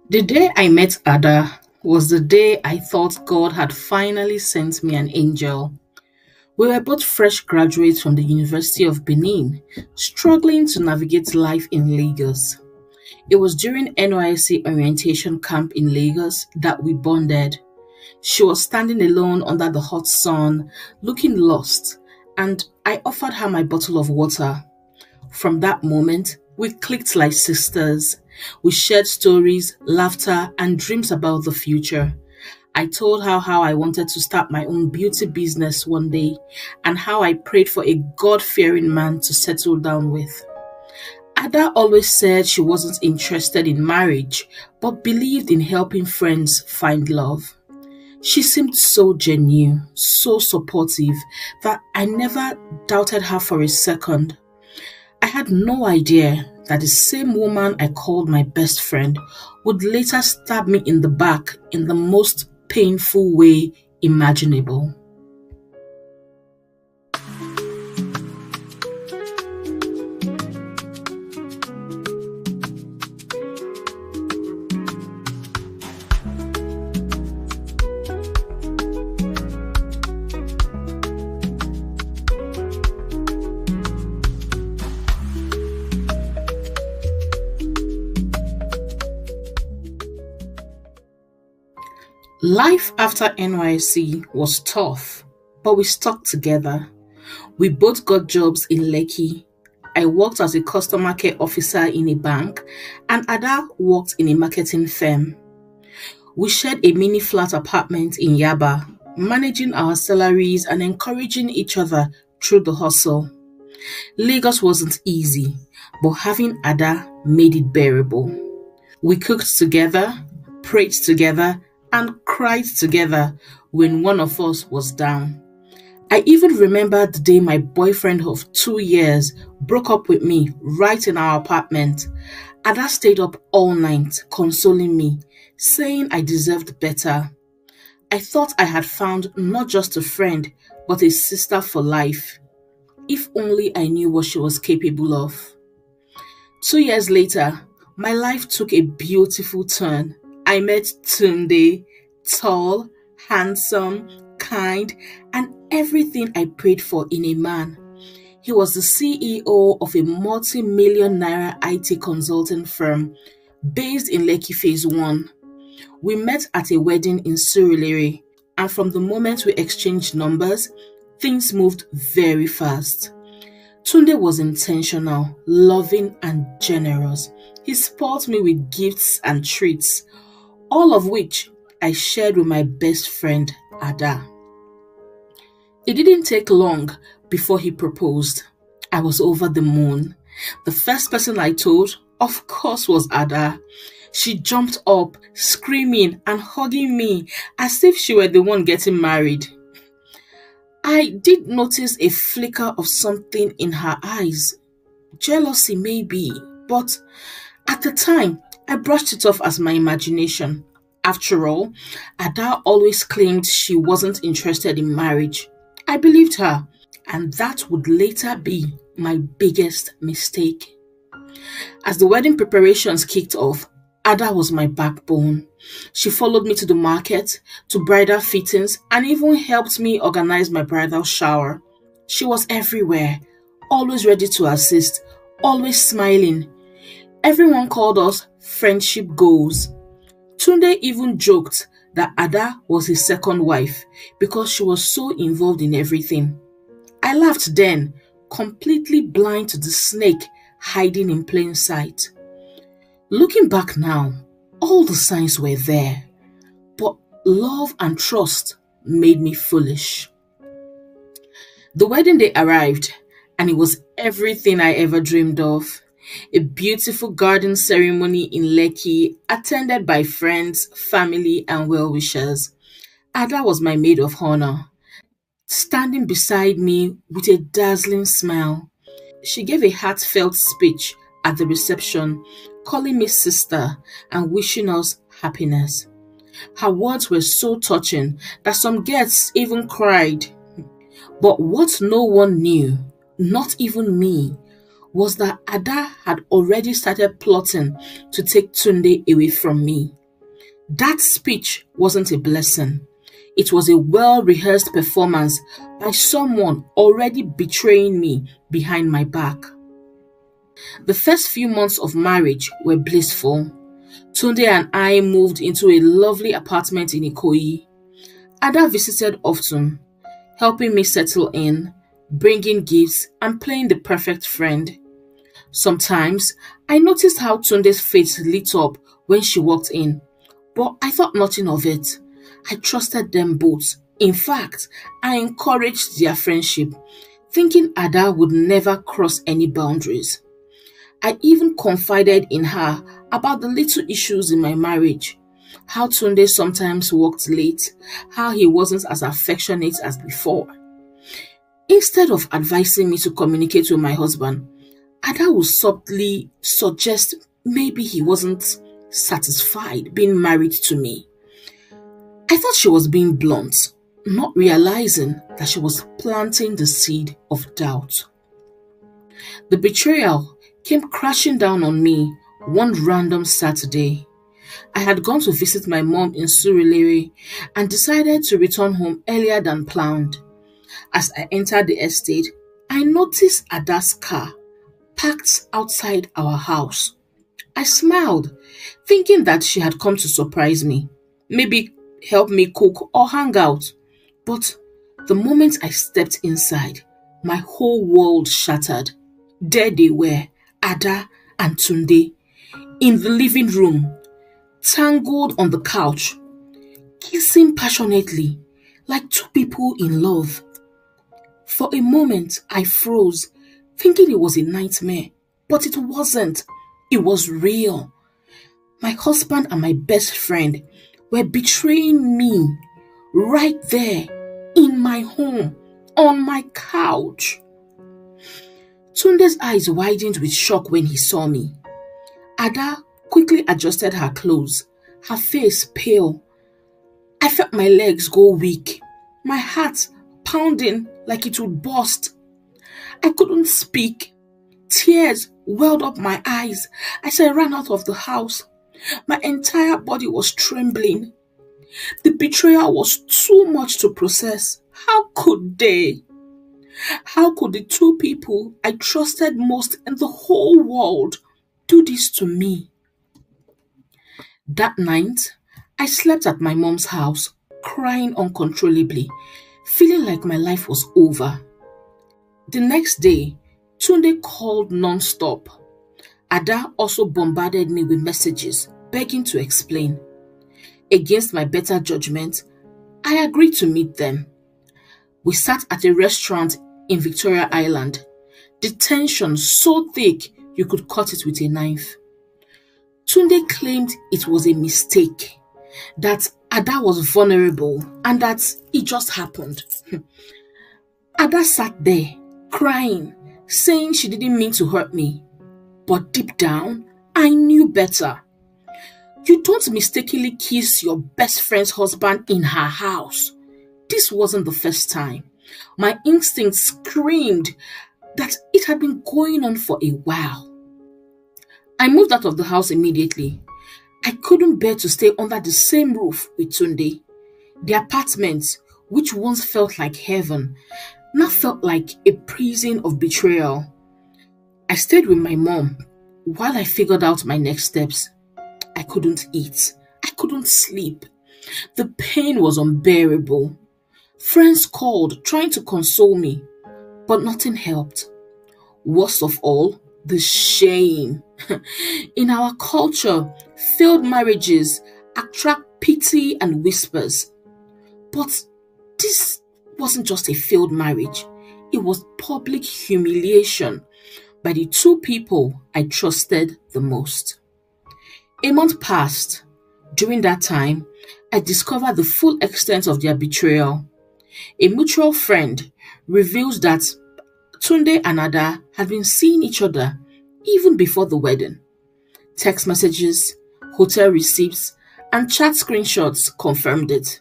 The day I met Ada was the day I thought God had finally sent me an angel. We were both fresh graduates from the University of Benin, struggling to navigate life in Lagos. It was during NYSC orientation camp in Lagos that we bonded. She was standing alone under the hot sun, looking lost, and I offered her my bottle of water. From that moment, we clicked like sisters. We shared stories, laughter, and dreams about the future. I told her how I wanted to start my own beauty business one day and how I prayed for a God fearing man to settle down with. Ada always said she wasn't interested in marriage but believed in helping friends find love. She seemed so genuine, so supportive that I never doubted her for a second. I had no idea that the same woman I called my best friend would later stab me in the back in the most painful way imaginable. Life after NYC was tough, but we stuck together. We both got jobs in Lekki. I worked as a customer care officer in a bank, and Ada worked in a marketing firm. We shared a mini flat apartment in Yaba, managing our salaries and encouraging each other through the hustle. Lagos wasn't easy, but having Ada made it bearable. We cooked together, prayed together, and cried together when one of us was down. I even remember the day my boyfriend of 2 years broke up with me right in our apartment. Ada stayed up all night consoling me, saying I deserved better. I thought I had found not just a friend, but a sister for life. If only I knew what she was capable of. 2 years later, my life took a beautiful turn. I met Tunde, tall, handsome, kind, and everything I prayed for in a man. He was the CEO of a multi-million naira IT consulting firm based in Lekki Phase 1. We met at a wedding in Surulere, and from the moment we exchanged numbers, things moved very fast. Tunde was intentional, loving, and generous. He spoiled me with gifts and treats, all of which I shared with my best friend, Ada. It didn't take long before he proposed. I was over the moon. The first person I told, of course, was Ada. She jumped up, screaming and hugging me as if she were the one getting married. I did notice a flicker of something in her eyes. Jealousy, maybe, but at the time, I brushed it off as my imagination. After all, Ada always claimed she wasn't interested in marriage. I believed her, and that would later be my biggest mistake. As the wedding preparations kicked off, Ada was my backbone. She followed me to the market, to bridal fittings, and even helped me organize my bridal shower. She was everywhere, always ready to assist, always smiling. Everyone called us friendship goals. Tunde even joked that Ada was his second wife because she was so involved in everything. I laughed then, completely blind to the snake hiding in plain sight. Looking back now, all the signs were there, but love and trust made me foolish. The wedding day arrived, and it was everything I ever dreamed of. A beautiful garden ceremony in Lekki, attended by friends, family, and well-wishers. Ada was my maid of honor, standing beside me with a dazzling smile. She gave a heartfelt speech at the reception, calling me sister and wishing us happiness. Her words were so touching that some guests even cried. But what no one knew, not even me, was that Ada had already started plotting to take Tunde away from me. That speech wasn't a blessing. It was a well-rehearsed performance by someone already betraying me behind my back. The first few months of marriage were blissful. Tunde and I moved into a lovely apartment in Ikoyi. Ada visited often, helping me settle in, bringing gifts, and playing the perfect friend. Sometimes, I noticed how Tunde's face lit up when she walked in, but I thought nothing of it. I trusted them both. In fact, I encouraged their friendship, thinking Ada would never cross any boundaries. I even confided in her about the little issues in my marriage. How Tunde sometimes worked late, how he wasn't as affectionate as before. Instead of advising me to communicate with my husband, Ada would subtly suggest maybe he wasn't satisfied being married to me. I thought she was being blunt, not realizing that she was planting the seed of doubt. The betrayal came crashing down on me one random Saturday. I had gone to visit my mom in Surulere and decided to return home earlier than planned. As I entered the estate, I noticed Ada's car parked outside our house. I smiled, thinking that she had come to surprise me, maybe help me cook or hang out. But the moment I stepped inside, my whole world shattered. There they were, Ada and Tunde, in the living room, tangled on the couch, kissing passionately, like two people in love. For a moment, I froze, thinking it was a nightmare, but it wasn't. It was real. My husband and my best friend were betraying me right there in my home, on my couch. Tunde's eyes widened with shock when he saw me. Ada quickly adjusted her clothes, her face pale. I felt my legs go weak, my heart pounding like it would burst. I couldn't speak. Tears welled up my eyes as I ran out of the house. My entire body was trembling. The betrayal was too much to process. How could they? How could the two people I trusted most in the whole world do this to me? That night, I slept at my mom's house, crying uncontrollably, feeling like my life was over. The next day, Tunde called non-stop. Ada also bombarded me with messages, begging to explain. Against my better judgment, I agreed to meet them. We sat at a restaurant in Victoria Island. The tension so thick you could cut it with a knife. Tunde claimed it was a mistake, that Ada was vulnerable and that it just happened. Ada sat there, crying, saying she didn't mean to hurt me. But deep down, I knew better. You don't mistakenly kiss your best friend's husband in her house. This wasn't the first time. My instinct screamed that it had been going on for a while. I moved out of the house immediately. I couldn't bear to stay under the same roof with Tunde. The apartment, which once felt like heaven, now felt like a prison of betrayal. I stayed with my mom while I figured out my next steps. I couldn't eat. I couldn't sleep. The pain was unbearable. Friends called, trying to console me, but nothing helped. Worst of all, the shame. In our culture, failed marriages attract pity and whispers. But this wasn't just a failed marriage. It was public humiliation by the two people I trusted the most. A month passed. During that time, I discovered the full extent of their betrayal. A mutual friend reveals that Tunde and Ada had been seeing each other even before the wedding. Text messages, hotel receipts, and chat screenshots confirmed it.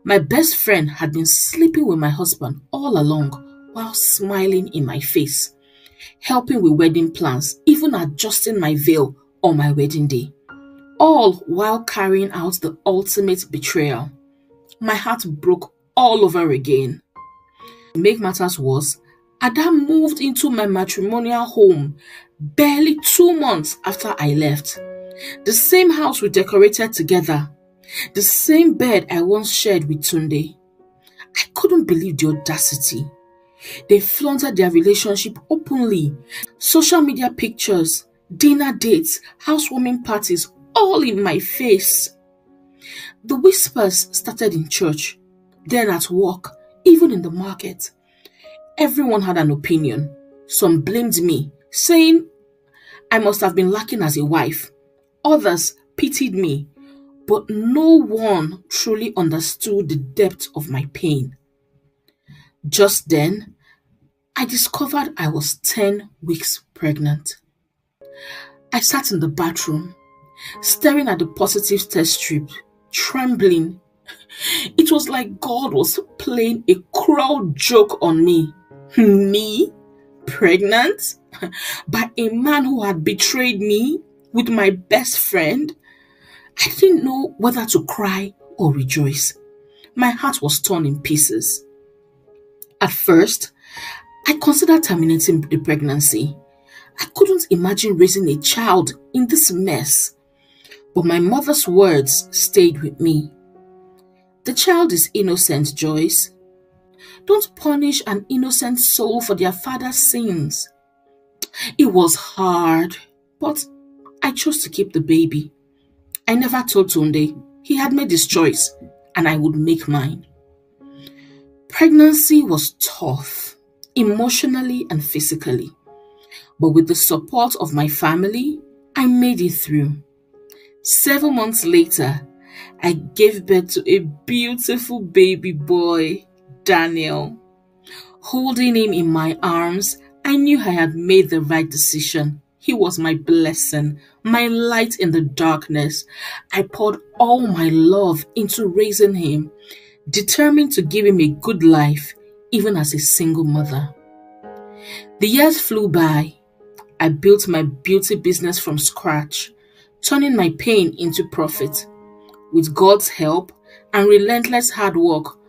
My best friend had been sleeping with my husband all along while smiling in my face. helping with wedding plans, even adjusting my veil on my wedding day. All while carrying out the ultimate betrayal. My heart broke all over again. To make matters worse, Ada moved into my matrimonial home barely 2 months after I left. The same house we decorated together. The same bed I once shared with Tunde. I couldn't believe the audacity. They flaunted their relationship openly. Social media pictures, dinner dates, housewarming parties, all in my face. The whispers started in church, then at work, even in the market. Everyone had an opinion. Some blamed me, saying I must have been lacking as a wife. Others pitied me, but no one truly understood the depth of my pain. Just then, I discovered I was 10 weeks pregnant. I sat in the bathroom, staring at the positive test strip, trembling. It was like God was playing a cruel joke on me. Me? Pregnant? By a man who had betrayed me with my best friend? I didn't know whether to cry or rejoice. My heart was torn in pieces. At first, I considered terminating the pregnancy. I couldn't imagine raising a child in this mess. But my mother's words stayed with me. The child is innocent, Joyce. Don't punish an innocent soul for their father's sins. It was hard, but I chose to keep the baby. I never told Tunde. He had made his choice, and I would make mine. Pregnancy was tough, emotionally and physically. But with the support of my family, I made it through. 7 months later, I gave birth to a beautiful baby boy, Daniel. Holding him in my arms, I knew I had made the right decision. He was my blessing, my light in the darkness. I poured all my love into raising him, determined to give him a good life, even as a single mother. The years flew by. I built my beauty business from scratch, turning my pain into profit. With God's help and relentless hard work,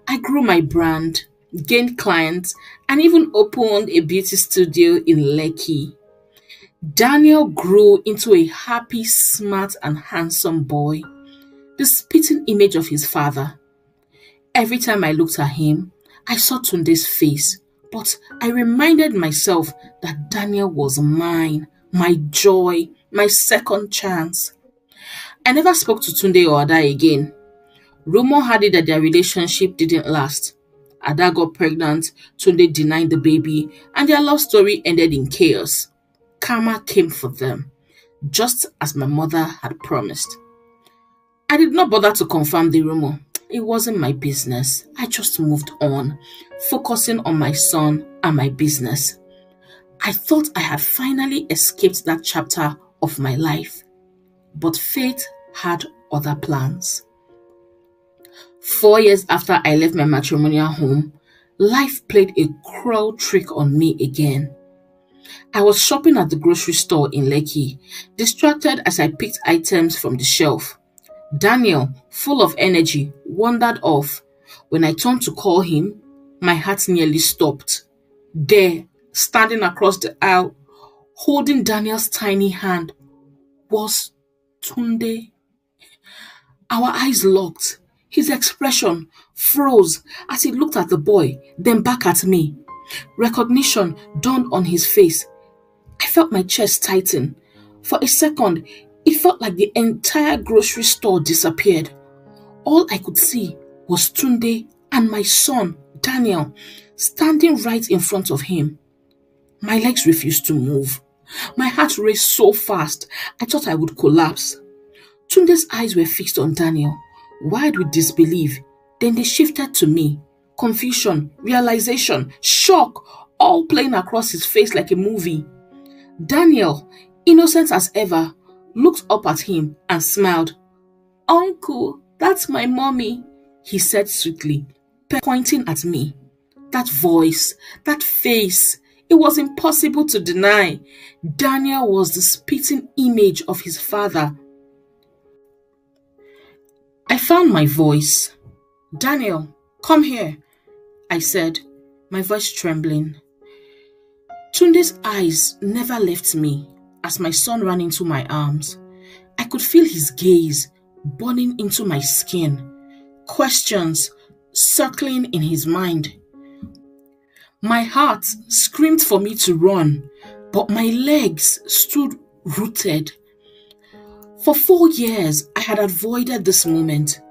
I grew my brand, gained clients, and even opened a beauty studio in Lekki. Daniel grew into a happy, smart, and handsome boy, the spitting image of his father. Every time I looked at him, I saw Tunde's face, but I reminded myself that Daniel was mine, my joy, my second chance. I never spoke to Tunde or Ada again. Rumor had it that their relationship didn't last. Ada got pregnant, Tunde denied the baby, and their love story ended in chaos. Karma came for them, just as my mother had promised. I did not bother to confirm the rumor. It wasn't my business. I just moved on, focusing on my son and my business. I thought I had finally escaped that chapter of my life, but fate had other plans. 4 years after I left my matrimonial home, life played a cruel trick on me again. I was shopping at the grocery store in Lekki, distracted as I picked items from the shelf. Daniel, full of energy, wandered off. When I turned to call him, my heart nearly stopped. There, standing across the aisle, holding Daniel's tiny hand, was Tunde. Our eyes locked. His expression froze as he looked at the boy, then back at me. Recognition dawned on his face. I felt my chest tighten. For a second, it felt like the entire grocery store disappeared. All I could see was Tunde and my son, Daniel, standing right in front of him. My legs refused to move. My heart raced so fast, I thought I would collapse. Tunde's eyes were fixed on Daniel, wide with disbelief. Then they shifted to me. Confusion, realization, shock, all playing across his face like a movie. Daniel, innocent as ever, looked up at him and smiled. "Uncle, that's my mommy," he said sweetly, pointing at me. That voice, that face, It was impossible to deny. Daniel was the spitting image of his father. I found my voice. "Daniel, come here," I said, my voice trembling. Tunde's eyes never left me as my son ran into my arms. I could feel his gaze burning into my skin, questions circling in his mind. My heart screamed for me to run, but my legs stood rooted. For 4 years, I had avoided this moment.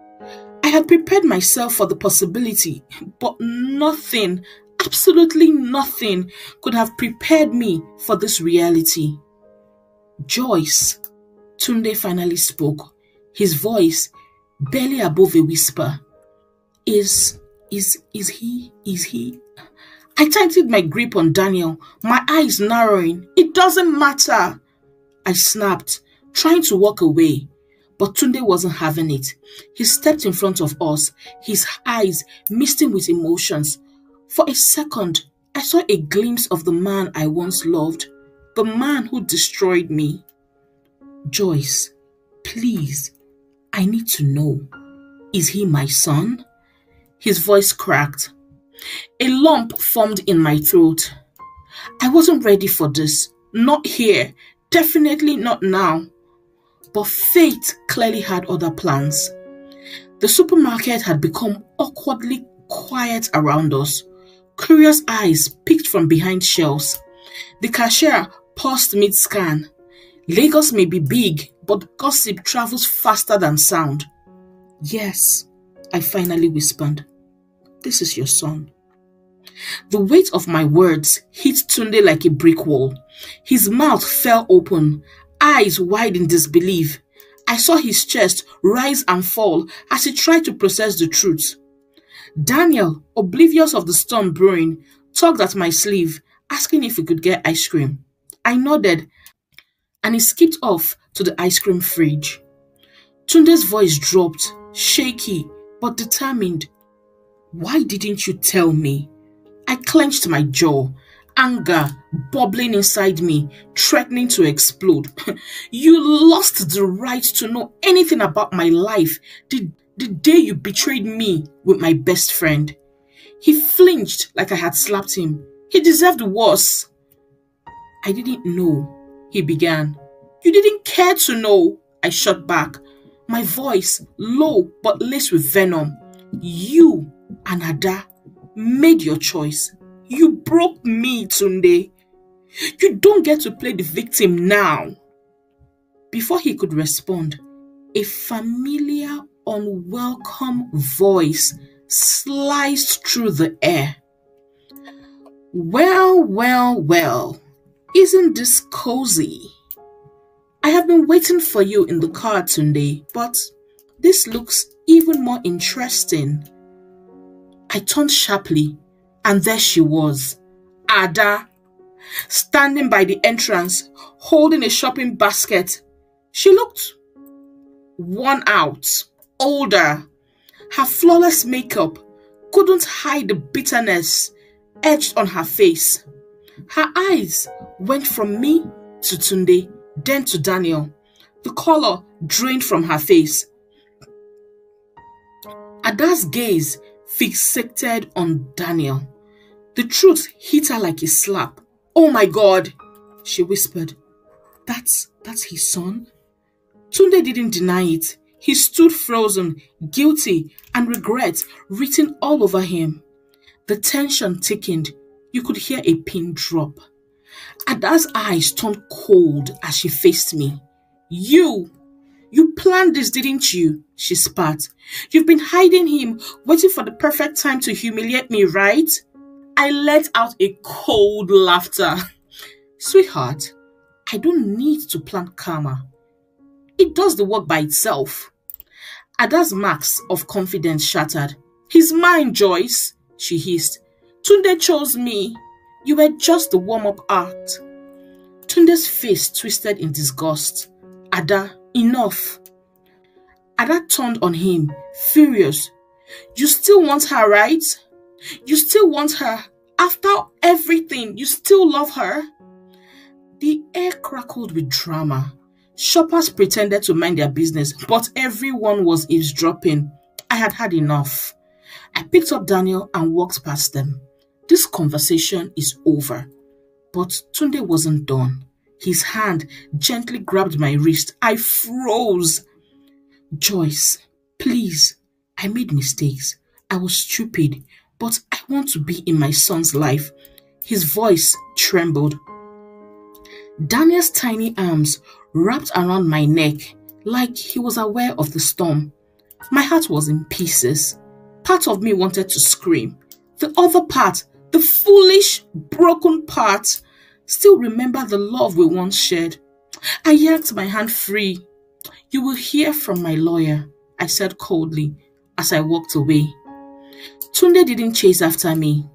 I had prepared myself for the possibility, but nothing, absolutely nothing, could have prepared me for this reality. "Joyce," Tunde finally spoke, his voice barely above a whisper. Is he? I tightened my grip on Daniel, my eyes narrowing. "It doesn't matter," I snapped, trying to walk away. But Tunde wasn't having it. He stepped in front of us, his eyes misting with emotions. For a second, I saw a glimpse of the man I once loved, the man who destroyed me. "Joyce, please, I need to know. Is he my son?" His voice cracked. A lump formed in my throat. I wasn't ready for this. Not here. Definitely not now. But fate clearly had other plans. The supermarket had become awkwardly quiet around us. Curious eyes peeked from behind shelves. The cashier paused mid-scan. Lagos may be big, but gossip travels faster than sound. "Yes," I finally whispered. "This is your son." The weight of my words hit Tunde like a brick wall. His mouth fell open, eyes wide in disbelief. I saw his chest rise and fall as he tried to process the truth. Daniel, oblivious of the storm brewing, tugged at my sleeve, asking if we could get ice cream. I nodded, and he skipped off to the ice cream fridge. Tunde's voice dropped, shaky but determined. "Why didn't you tell me?" I clenched my jaw, anger bubbling inside me, threatening to explode. "You lost the right to know anything about my life the day you betrayed me with my best friend." He flinched like I had slapped him. He deserved worse. "I didn't know," he began. "You didn't care to know," I shot back, my voice low but laced with venom. "You and Ada made your choice. You broke me, Tunde. You don't get to play the victim now." Before he could respond, a familiar, unwelcome voice sliced through the air. Well, isn't this cozy? I have been waiting for you in the car, Tunde, but this looks even more interesting." I turned sharply, and there she was, Ada, standing by the entrance, holding a shopping basket. She looked worn out, older. Her flawless makeup couldn't hide the bitterness etched on her face. Her eyes went from me to Tunde, then to Daniel. The color drained from her face. Ada's gaze fixated on Daniel. The truth hit her like a slap. "Oh my God," she whispered. That's his son?" Tunde didn't deny it. He stood frozen, guilty, and regret written all over him. The tension thickened. You could hear a pin drop. Ada's eyes turned cold as she faced me. You planned this, didn't you?" she spat. "You've been hiding him, waiting for the perfect time to humiliate me, right?" I let out a cold laughter. "Sweetheart, I don't need to plant karma. It does the work by itself." Ada's marks of confidence shattered. "He's mine, Joyce," she hissed. "Tunde chose me. You were just the warm-up act." Tunde's face twisted in disgust. "Ada, enough." Ada turned on him, furious. "You still want her, right? You still want her After everything, you still love her? The air crackled with drama. Shoppers pretended to mind their business, but everyone was eavesdropping. I had had enough. I picked up Daniel and walked past them. This conversation is over. But Tunde wasn't done. His hand gently grabbed my wrist. I froze. Joyce, please. I made mistakes. I was stupid, but I want to be in my son's life. His voice trembled. Daniel's tiny arms wrapped around my neck like he was aware of the storm. My heart was in pieces. Part of me wanted to scream. The other part, the foolish, broken part, still remembered the love we once shared. I yanked my hand free. You will hear from my lawyer, I said coldly as I walked away. Tunde didn't chase after me.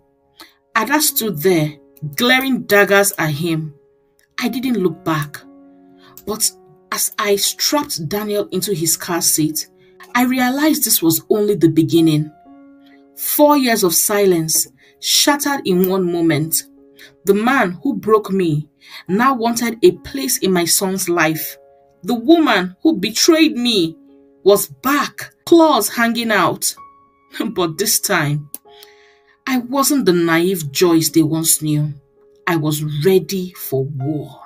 Ada stood there, glaring daggers at him. I didn't look back. But as I strapped Daniel into his car seat, I realized this was only the beginning. 4 years of silence shattered in one moment. The man who broke me now wanted a place in my son's life. The woman who betrayed me was back, claws hanging out. But this time, I wasn't the naive Joyce they once knew. I was ready for war.